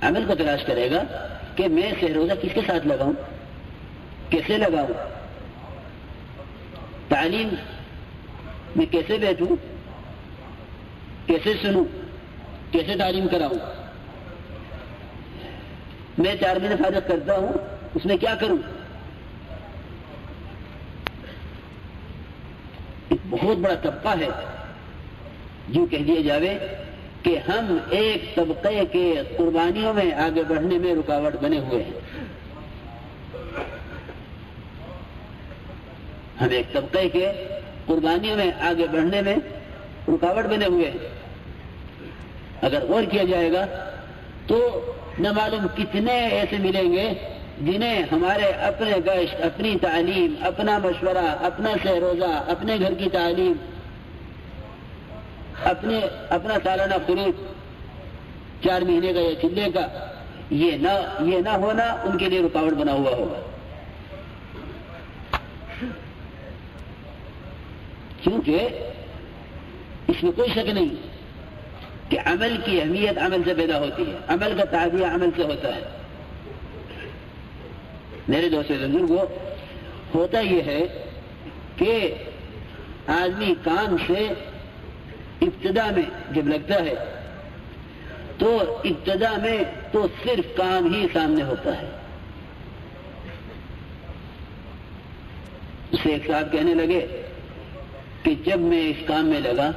عمل کو تلاش کرے گا کہ میں سہ روزہ کس کے ساتھ لگاؤں، کیسے لگاؤں، تعلیم میں کیسے بیٹھوں، کیسے سنوں، کیسے تعلیم کراؤں، میں 4 مہینے فارغ کرتا ہوں اس میں کیا کروں۔ ایک بہت بڑا طبقہ ہے، جو کہہ دیا جاوے کہ ہم ایک طبقے کے قربانیوں میں آگے بڑھنے میں رکاوٹ بنے ہوئے ہیں۔ ہم ایک طبقے کے قربانیوں میں آگے بڑھنے میں رکاوٹ بنے ہوئے ہیں۔ اگر غور کیا جائے گا تو نہ معلوم کتنے ایسے ملیں گے جنہیں ہمارے اپنے گشت، اپنی تعلیم، اپنا مشورہ، اپنا سہ روزہ، اپنے گھر کی تعلیم، اپنا سالانہ خروج 4 مہینے کا یا چلے کا، یہ نہ ہونا ان کے لیے رکاوٹ بنا ہوا ہوگا۔ کیونکہ اس میں کوئی شک نہیں کہ عمل کی اہمیت عمل سے پیدا ہوتی ہے، عمل کا تعبیہ عمل سے ہوتا ہے۔ میرے دوستو بزرگوں، ہوتا یہ ہے کہ آدمی کام سے ابتدا میں جب لگتا ہے تو ابتدا میں تو صرف کام ہی سامنے ہوتا ہے۔ اسے ایک صاحب کہنے لگے کہ جب میں اس کام میں لگا،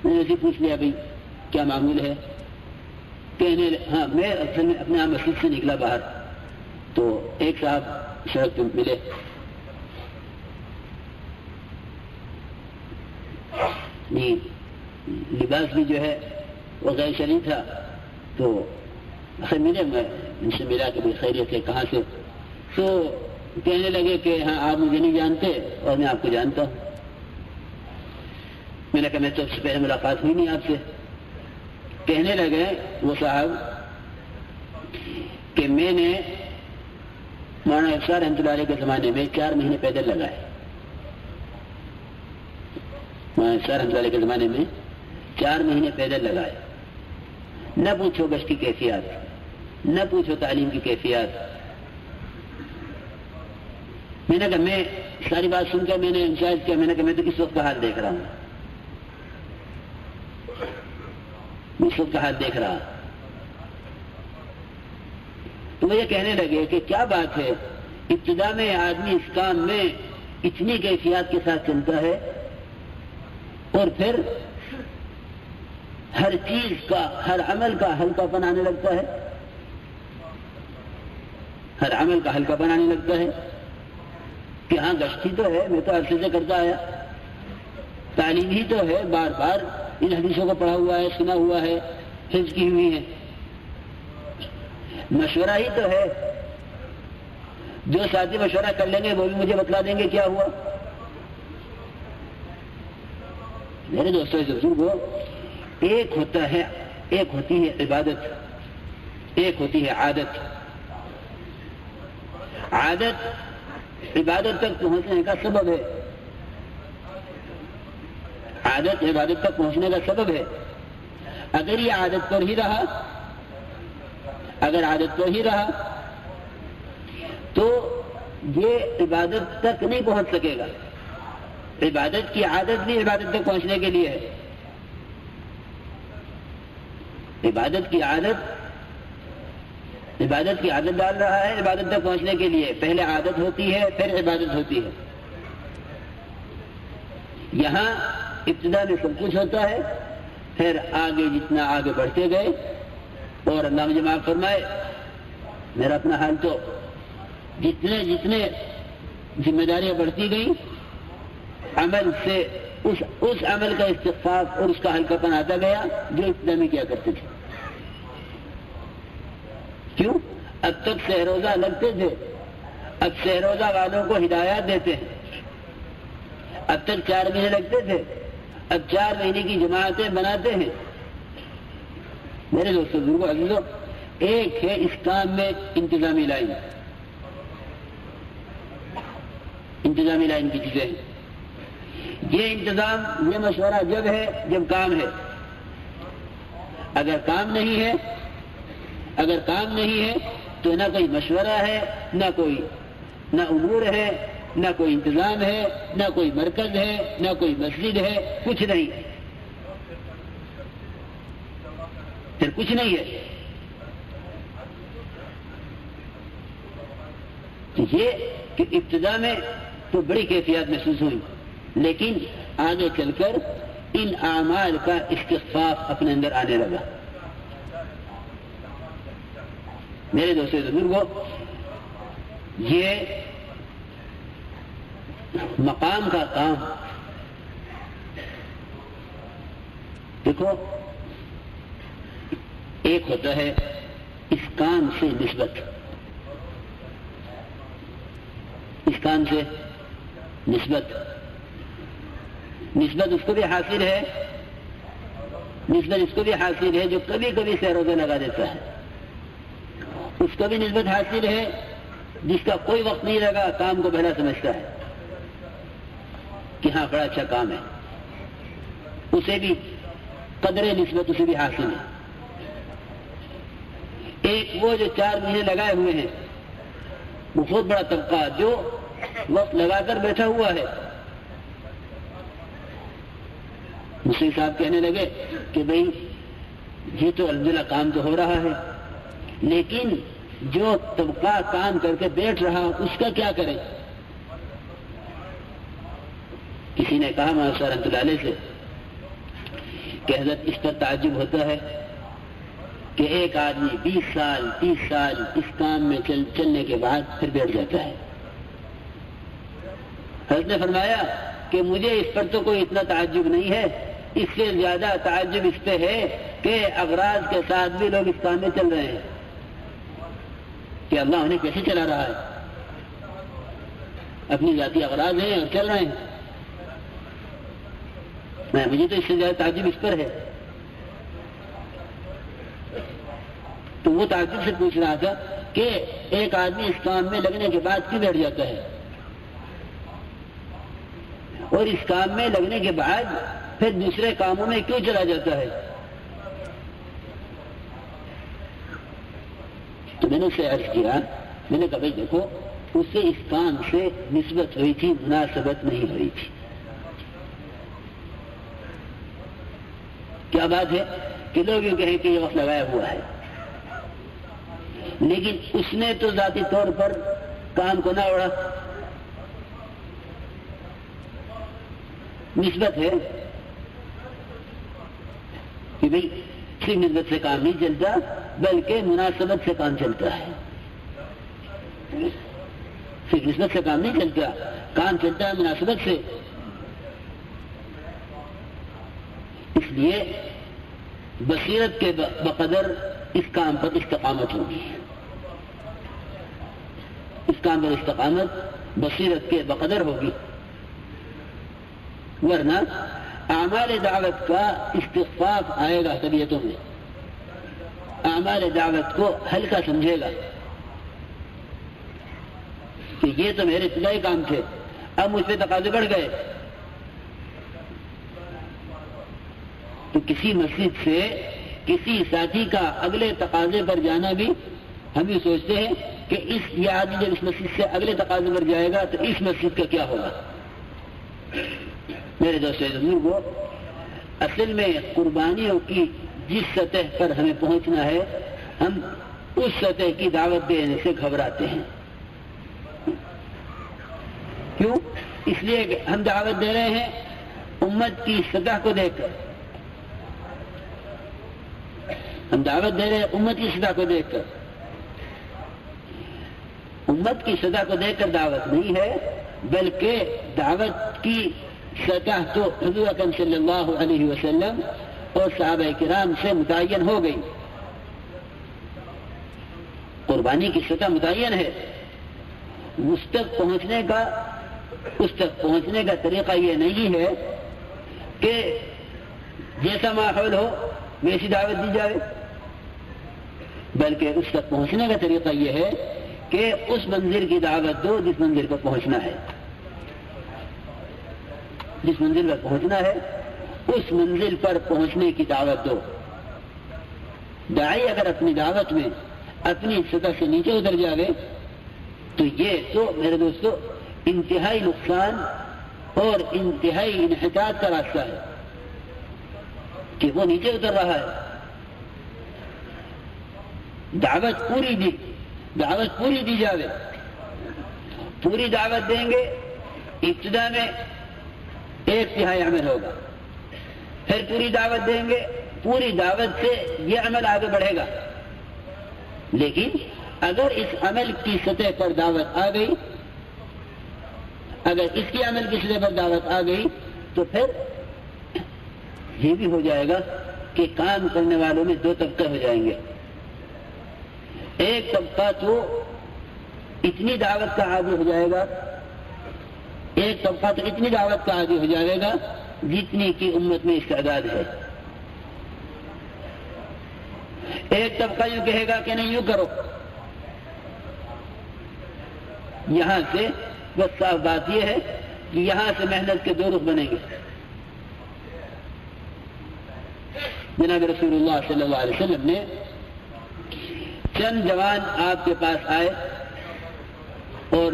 میں نے اسے پوچھ لیا بھائی کیا معمول ہے، ہاں میں اپنے آپ مسجد سے نکلا باہر تو ایک صاحب سڑک پہ ملے، لباس بھی جو ہے وہ غیر شرعی تھا، تو ملے، میں ان سے ملا کہ بھائی خیریت ہے، کہاں سے؟ تو کہنے لگے کہ ہاں آپ مجھے نہیں جانتے اور میں آپ کو جانتا ہوں۔ میں نے کہا میں تو اس سے پہلے ملاقات ہوئی نہیں آپ سے۔ کہنے لگے وہ صاحب کہ میں نے مولانا افسار رحمۃ اللہ علیہ کے زمانے میں 4 مہینے پیدل لگائے۔ مولانا افسار رحمۃ اللہ علیہ کے زمانے میں 4 مہینے پیدل لگائے۔ نہ پوچھو گشت کی کیفیات، نہ پوچھو تعلیم کی کیفیات۔ میں نے کہا میں ساری بات سن کر میں نے انشاء کیا، میں نے کہا میں تو اس وقت کا حال دیکھ رہا ہوں، اس وقت کا حال دیکھ رہا۔ تو وہ یہ کہنے لگے کہ کیا بات ہے، ابتدا میں آدمی اس کام میں اتنی کیفیات کے ساتھ چلتا ہے اور پھر ہر چیز کا، ہر عمل کا ہلکا پن آنے لگتا ہے، ہر عمل کا ہلکا پن آنے لگتا ہے کہ ہاں گشتی تو ہے، میں تو عرصے سے کرتا آیا، تعلیم ہی تو ہے، بار بار ان حدیثوں کو پڑھا ہوا ہے، سنا ہوا ہے، حفظ کی ہوئی ہے، مشورہ ہی تو ہے، جو ساتھی مشورہ کر لیں گے وہ بھی مجھے بتلا دیں گے کیا ہوا۔ میرے دوستوں بزرگوں، ایک ہوتی ہے عبادت، ایک ہوتی ہے عادت۔ عادت عبادت تک پہنچنے کا سبب ہے، عادت عبادت تک پہنچنے کا سبب ہے۔ اگر یہ عادت پر ہی رہا، اگر عادت پر ہی رہا تو یہ عبادت تک نہیں پہنچ سکے گا۔ عبادت کی عادت بھی عبادت تک پہنچنے کے لیے ہے۔ عبادت کی عادت ڈال رہا ہے عبادت تک پہنچنے کے لیے، پہلے عادت ہوتی ہے پھر عبادت ہوتی ہے۔ یہاں ابتدا میں سب کچھ ہوتا ہے، پھر آگے جتنا آگے بڑھتے گئے، اور اللہ مجھے معاف فرمائے، میرا اپنا حال تو جتنے ذمہ داریاں بڑھتی گئیں، عمل سے اس عمل کا استخفاف اور اس کا ہلکا پن آتا گیا جو ابتدا میں کیا کرتے تھے۔ کیوں؟ اب تک سہ روزہ لگتے تھے، اب سہ روزہ والوں کو ہدایات دیتے ہیں۔ اب تک 4 مہینے لگتے تھے، اب 4 مہینے کی جماعتیں بناتے ہیں۔ میرے دوستوں بزرگوں عزیزوں، ایک ہے اس کام میں انتظامی لائن، انتظامی لائن کی چیزیں ہیں۔ یہ انتظام، یہ مشورہ جب ہے جب کام ہے، اگر کام نہیں ہے اگر کام نہیں ہے تو نہ کوئی مشورہ ہے، نہ امور ہے، نہ کوئی انتظام ہے، نہ کوئی مرکز ہے، نہ کوئی مسجد ہے، کچھ نہیں، پھر کچھ نہیں ہے۔ یہ کہ ابتدا میں تو بڑی کیفیات محسوس ہوئی، لیکن آگے چل کر ان اعمال کا استخفاف اپنے اندر آنے لگا۔ میرے دوستو بزرگوں، یہ مقام کا کام دیکھو، ایک ہوتا ہے اس کام سے نسبت، اس کام سے نسبت اس کو بھی حاصل ہے، نسبت اس کو بھی حاصل ہے جو کبھی کبھی سیر روزہ لگا دیتا ہے، اس کو بھی نسبت حاصل ہے جس کا کوئی وقت نہیں لگا، کام کو بھلا سمجھتا ہے کہ ہاں بڑا اچھا کام ہے، اسے بھی قدر نسبت اسے بھی حاصل ہے۔ ایک وہ جو 4 مہینے لگائے ہوئے ہیں، وہ بہت بڑا طبقہ جو وقت لگا کر بیٹھا ہوا ہے۔ مصری صاحب کہنے لگے کہ بھئی یہ تو الحمدللہ کام تو ہو رہا ہے، لیکن جو طبقہ کام کر کے بیٹھ رہا اس کا کیا کرے؟ کسی نے کہا مولانا رحمۃ اللہ علیہ سے کہ حضرت اس پر تعجب ہوتا ہے کہ ایک آدمی 20 سال 30 سال اس کام میں چلنے کے بعد پھر بیٹھ جاتا ہے۔ حضرت نے فرمایا کہ مجھے اس پر تو کوئی اتنا تعجب نہیں ہے، اس سے زیادہ تعجب اس پہ ہے کہ اغراض کے ساتھ بھی لوگ اس کام میں چل رہے ہیں، کہ اللہ انہیں کیسے چلا رہا ہے، اپنی ذاتی اغراض ہیں اور چل رہے ہیں۔ مجھے تو اس سے زیادہ تعجب اس پر ہے۔ تو وہ تعجب سے پوچھ رہا تھا کہ ایک آدمی اس کام میں لگنے کے بعد کیوں بیٹھ جاتا ہے، اور اس کام میں لگنے کے بعد پھر دوسرے کاموں میں کیوں چلا جاتا ہے؟ تو میں نے اسے عرض کیا، میں نے کہا بھائی دیکھو، اس سے اس کام سے نسبت ہوئی تھی، مناسبت نہیں ہوئی تھی۔ کیا بات ہے کہ لوگ یوں کہیں کہ یہ وقت لگایا ہوا ہے، لیکن اس نے تو ذاتی طور پر کام کو نہ اوڑا، نسبت ہے کہ بھئی صرف نسبت سے کام نہیں چلتا بلکہ مناسبت سے کام چلتا ہے، صرف نسبت سے کام نہیں چلتا، کام چلتا ہے مناسبت سے۔ اس لیے بصیرت کے بقدر اس کام پر استقامت ہوگی، اس کام پر استقامت بصیرت کے بقدر ہوگی، ورنہ اعمال دعوت کا استخفاف آئے گا طبیعتوں میں، اعمال دعوت کو ہلکا سمجھے گا کہ یہ تو میرے ابتدائی کام تھے، اب مجھ پہ تقاضے بڑھ گئے۔ تو کسی مسجد سے کسی ساتھی کا اگلے تقاضے پر جانا بھی ہم یہ سوچتے ہیں کہ یہ آدمی جب اس مسجد سے اگلے تقاضے پر جائے گا تو اس مسجد کا کیا ہوگا۔ میرے دوستو بزرگو، اصل میں قربانیوں کی جس سطح پر ہمیں پہنچنا ہے، ہم اس سطح کی دعوت دینے سے گھبراتے ہیں۔ کیوں؟ اس لیے کہ ہم دعوت دے رہے ہیں امت کی سطح کو دیکھ کر، ہم دعوت دے رہے ہیں امت کی سطح کو دیکھ کر، امت کی سطح کو دیکھ کر دعوت نہیں ہے، بلکہ دعوت کی سطح تو حضور اکرم صلی اللہ علیہ وسلم اور صحابہ کرام سے متعین ہو گئی، قربانی کی سطح متعین ہے۔ اس تک پہنچنے کا طریقہ یہ نہیں ہے کہ جیسا ماحول ہو ویسی دعوت دی جائے، بلکہ اس تک پہنچنے کا طریقہ یہ ہے کہ اس منزل کی دعوت دو جس منزل پر پہنچنا ہے، جس منزل پر پہنچنا ہے اس منزل پر پہنچنے کی دعوت دو۔ داعی اگر اپنی دعوت میں اپنی سطح سے نیچے اتر جاوے تو یہ تو میرے دوستو انتہائی نقصان اور انتہائی انحطاط کا راستہ ہے کہ وہ نیچے اتر رہا ہے. دعوت پوری دی جاوے. پوری دعوت دیں گے، ابتدا میں 1/3 عمل ہوگا، پھر پوری دعوت دیں گے، پوری دعوت سے یہ عمل آگے بڑھے گا. لیکن اگر اس عمل کی سطح پر دعوت آ گئی، اگر اس کی عمل کی سطح پر دعوت آ گئی تو پھر یہ بھی ہو جائے گا کہ کام کرنے والوں میں 2 طبقے ہو جائیں گے. ایک طبقہ تو اتنی دعوت کا عادی ہو جائے گا، ایک طبقہ تو اتنی دعوت کا عادی ہو جائے گا جتنی کی امت میں استعداد ہے. ایک طبقہ یوں کہے گا کہ نہیں یوں کرو. یہاں سے بس صاف بات یہ ہے کہ یہاں سے محنت کے 2 رخ بنیں گے. جناب رسول اللہ صلی اللہ علیہ وسلم نے چند جوان آپ کے پاس آئے اور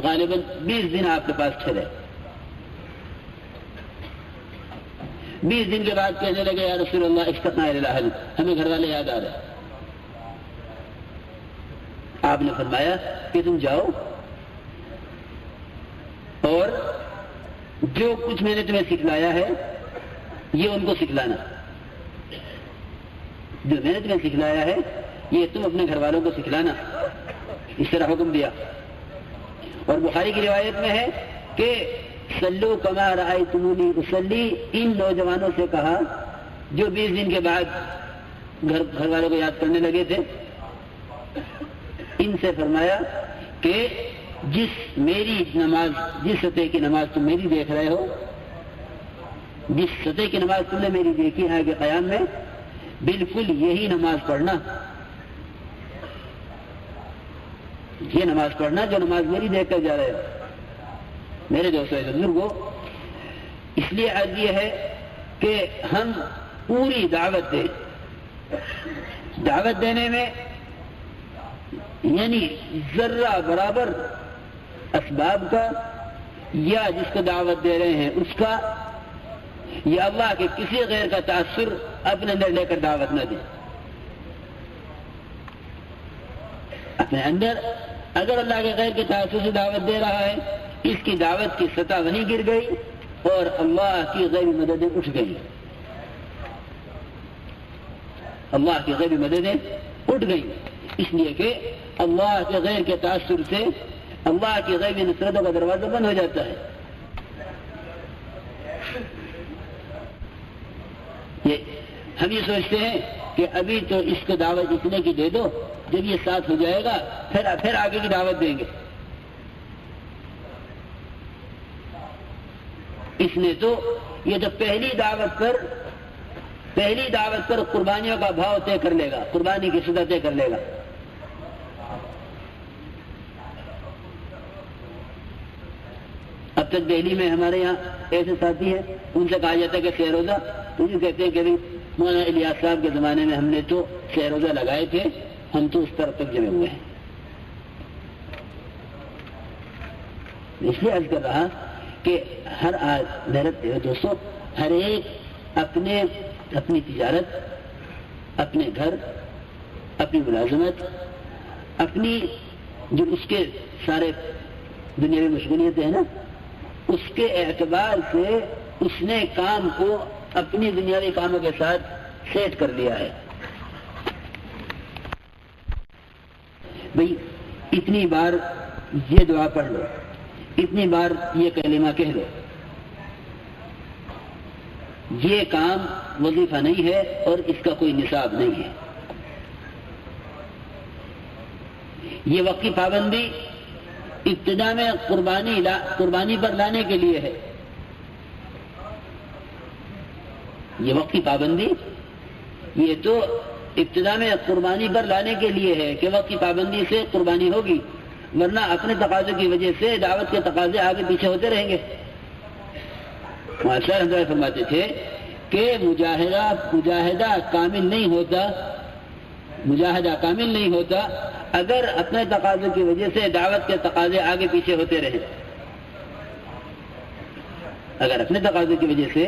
غالباً 20 دن آپ کے پاس ٹھہرے. 20 دن کے بعد کہنے لگے یا رسول اللہ اشتقنا الی الاہل، ہمیں گھر والے یاد آ رہے. آپ نے فرمایا کہ تم جاؤ اور جو کچھ میں نے تمہیں سکھلایا ہے یہ ان کو سکھلانا. جو میں نے تمہیں سکھلایا ہے یہ تم اپنے گھر والوں کو سکھلانا. اس طرح حکم دیا. اور بخاری کی روایت میں ہے کہ صلو کما رأیتمونی اصلی. ان نوجوانوں سے کہا جو 20 دن کے بعد گھر والوں کو یاد کرنے لگے تھے، ان سے فرمایا کہ جس سطح کی نماز تم میری دیکھ رہے ہو، جس سطح کی نماز تم نے میری دیکھی ہے کہ قیام میں، بالکل یہی نماز پڑھنا. یہ نماز پڑھنا جو نماز میری دیکھ کر جا رہے ہو. میرے دوستوں بزرگوں، اس لیے عرض یہ ہے کہ ہم پوری دعوت دیں. دعوت دینے میں یعنی ذرہ برابر اسباب کا یا جس کو دعوت دے رہے ہیں اس کا یا اللہ کے کسی غیر کا تاثر اپنے اندر لے کر دعوت نہ دیں. اپنے اندر اگر اللہ کے غیر کے تاثر سے دعوت دے رہا ہے، اس کی دعوت کی سطح وہیں گر گئی اور اللہ کی غیبی مددیں اٹھ گئی. اللہ کی غیبی مددیں اٹھ گئی، اس لیے کہ اللہ کے غیر کے تاثر سے اللہ کی غیبی نصرتوں کا دروازہ بند ہو جاتا ہے. ہم یہ سوچتے ہیں کہ ابھی تو اس کو دعوت اتنے کی دے دو، جب یہ ساتھ ہو جائے گا پھر آگے کی دعوت دیں گے. اس نے تو یہ تو پہلی دعوت پر قربانیوں کا بھاؤ طے کر لے گا، قربانی کی سطح طے کر لے گا. اب تک دہلی میں ہمارے یہاں ایسے ساتھی ہیں، ان سے کہا جاتا ہے کہ سہ روزہ، تو یہ کہتے ہیں کہ مولانا الیاس صاحب کے زمانے میں ہم نے تو سہ روزہ لگائے تھے، ہم تو اس طرف تک جمے ہوئے ہیں. اس لیے عرض کر رہا کہ میرے دوستوں، ہر ایک اپنی تجارت، اپنے گھر، اپنی ملازمت، اپنی جو اس کے سارے دنیاوی مشغولیتیں ہیں نا، اس کے اعتبار سے اس نے کام کو اپنی دنیاوی کاموں کے ساتھ سیٹ کر لیا ہے. بھئی اتنی بار یہ دعا پڑھ لو، اتنی بار یہ کلمہ کہہ لو. یہ کام وظیفہ نہیں ہے اور اس کا کوئی نصاب نہیں ہے. یہ وقت کی پابندی ابتدا میں قربانی پر لانے کے لیے ہے. یہ وقت کی پابندی یہ تو ابتدا میں قربانی پر لانے کے لیے ہے کہ وقت کی پابندی سے قربانی ہوگی، ورنہ اپنے تقاضے کی وجہ سے دعوت کے تقاضے آگے پیچھے ہوتے رہیں گے. معاشر حضرت فرماتے تھے کہ مجاہدہ کامل نہیں ہوتا اگر اپنے تقاضے کی وجہ سے دعوت کے تقاضے آگے پیچھے ہوتے رہیں، اگر اپنے تقاضے کی وجہ سے